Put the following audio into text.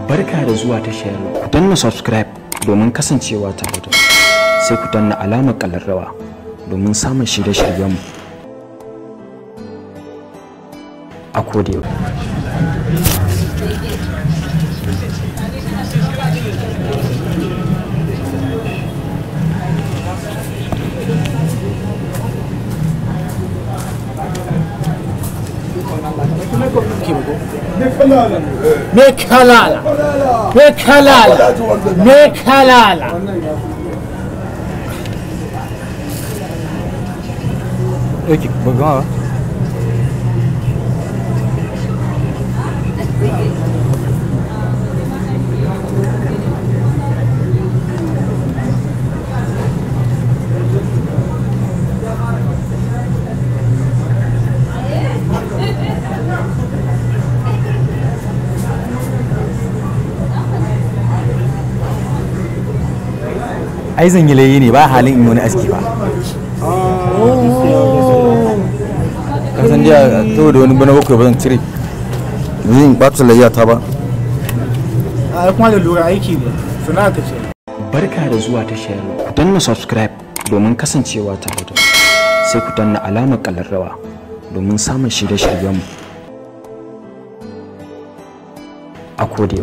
Barka da zuwa tashar ku danna subscribe domin kasancewa tare da sai ku danna alamar ƙararrawa domin samun shirye-shiryenmu a koda Mekalala. Oke, bagaimana? Ai zan yi layi ne ba halin in wani aski ba. Kasan jiya saboda wani bana bakwai ba zan cire zan ɓata layyata ba. A kuma da lura aiki ne suna ta ce. Barka da zuwa tashar ku danna subscribe domin kasancewa tare da sai ku danna alamar ƙararrawa domin samun shirye-shiryenmu a koda